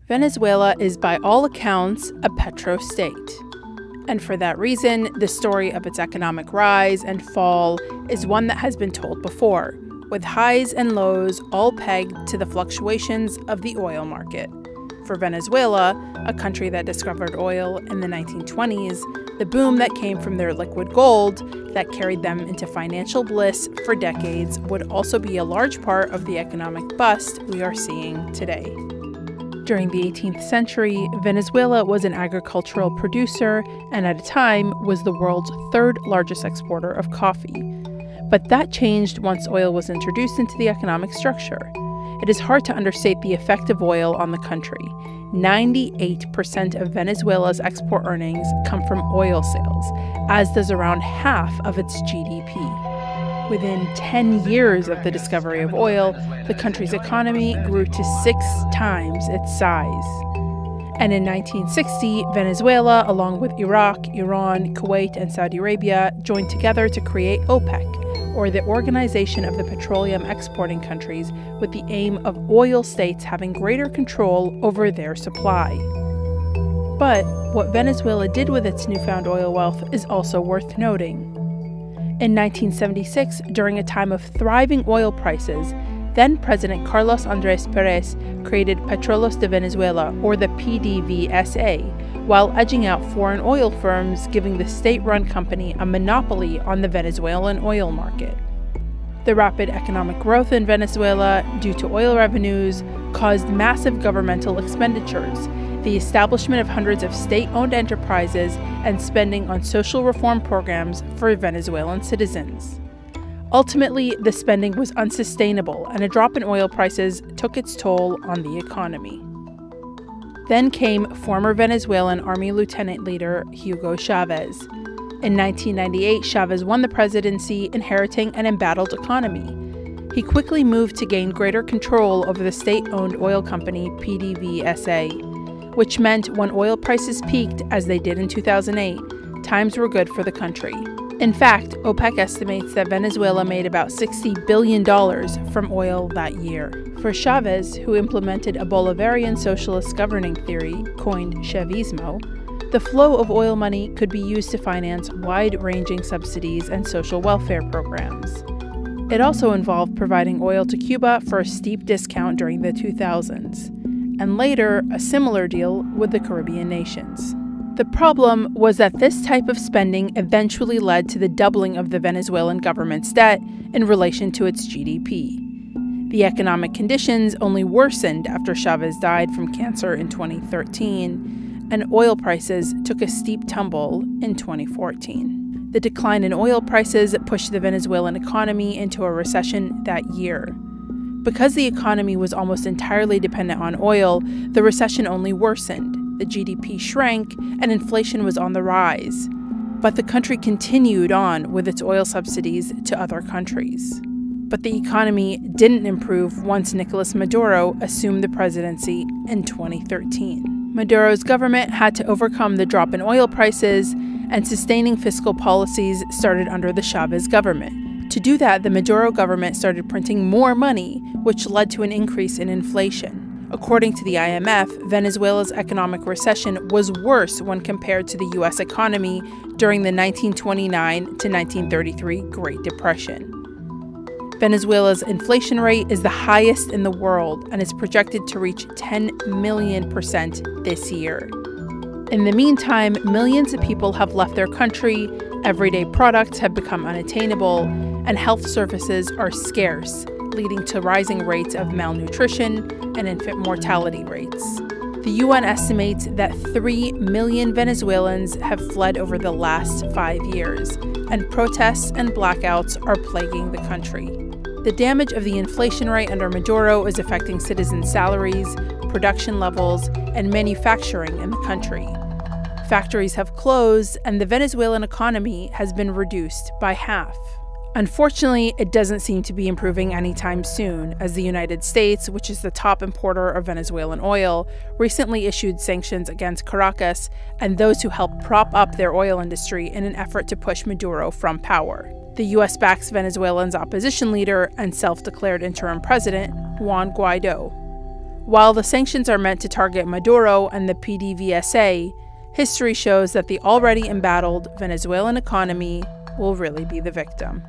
Venezuela is by all accounts a Petro state. And for that reason, the story of its economic rise and fall is one that has been told before, with highs and lows all pegged to the fluctuations of the oil market. For Venezuela, a country that discovered oil in the 1920s, the boom that came from their liquid gold that carried them into financial bliss for decades would also be a large part of the economic bust we are seeing today. During the 18th century, Venezuela was an agricultural producer and at a time was the world's third largest exporter of coffee. But that changed once oil was introduced into the economic structure. It is hard to understate the effect of oil on the country. 98% of Venezuela's export earnings come from oil sales, as does around half of its GDP. Within 10 years of the discovery of oil, the country's economy grew to 6 times its size. And in 1960, Venezuela, along with Iraq, Iran, Kuwait, and Saudi Arabia, joined together to create OPEC, or the Organization of the Petroleum Exporting Countries, with the aim of oil states having greater control over their supply. But what Venezuela did with its newfound oil wealth is also worth noting. In 1976, during a time of thriving oil prices, then-President Carlos Andrés Pérez created Petróleos de Venezuela, or the PDVSA, while edging out foreign oil firms, giving the state-run company a monopoly on the Venezuelan oil market. The rapid economic growth in Venezuela, due to oil revenues, caused massive governmental expenditures, the establishment of hundreds of state-owned enterprises, and spending on social reform programs for Venezuelan citizens. Ultimately, the spending was unsustainable, and a drop in oil prices took its toll on the economy. Then came former Venezuelan Army Lieutenant Leader Hugo Chavez. In 1998, Chavez won the presidency, inheriting an embattled economy. He quickly moved to gain greater control over the state-owned oil company PDVSA, which meant when oil prices peaked, as they did in 2008, times were good for the country. In fact, OPEC estimates that Venezuela made about $60 billion from oil that year. For Chavez, who implemented a Bolivarian socialist governing theory, coined Chavismo, the flow of oil money could be used to finance wide-ranging subsidies and social welfare programs. It also involved providing oil to Cuba for a steep discount during the 2000s, and later a similar deal with the Caribbean nations. The problem was that this type of spending eventually led to the doubling of the Venezuelan government's debt in relation to its GDP. The economic conditions only worsened after Chavez died from cancer in 2013, and oil prices took a steep tumble in 2014. The decline in oil prices pushed the Venezuelan economy into a recession that year. Because the economy was almost entirely dependent on oil, the recession only worsened. The GDP shrank, and inflation was on the rise. But the country continued on with its oil subsidies to other countries. But the economy didn't improve once Nicolas Maduro assumed the presidency in 2013. Maduro's government had to overcome the drop in oil prices, and sustaining fiscal policies started under the Chavez government. To do that, the Maduro government started printing more money, which led to an increase in inflation. According to the IMF, Venezuela's economic recession was worse when compared to the U.S. economy during the 1929 to 1933 Great Depression. Venezuela's inflation rate is the highest in the world and is projected to reach 10 million% this year. In the meantime, millions of people have left their country, everyday products have become unattainable, and health services are scarce, leading to rising rates of malnutrition and infant mortality rates. The UN estimates that 3 million Venezuelans have fled over the last 5 years, and protests and blackouts are plaguing the country. The damage of the inflation rate under Maduro is affecting citizens' salaries, production levels, and manufacturing in the country. Factories have closed, and the Venezuelan economy has been reduced by half. Unfortunately, it doesn't seem to be improving anytime soon, as the United States, which is the top importer of Venezuelan oil, recently issued sanctions against Caracas and those who helped prop up their oil industry in an effort to push Maduro from power. The U.S. backs Venezuela's opposition leader and self-declared interim president, Juan Guaido. While the sanctions are meant to target Maduro and the PDVSA, history shows that the already embattled Venezuelan economy will really be the victim.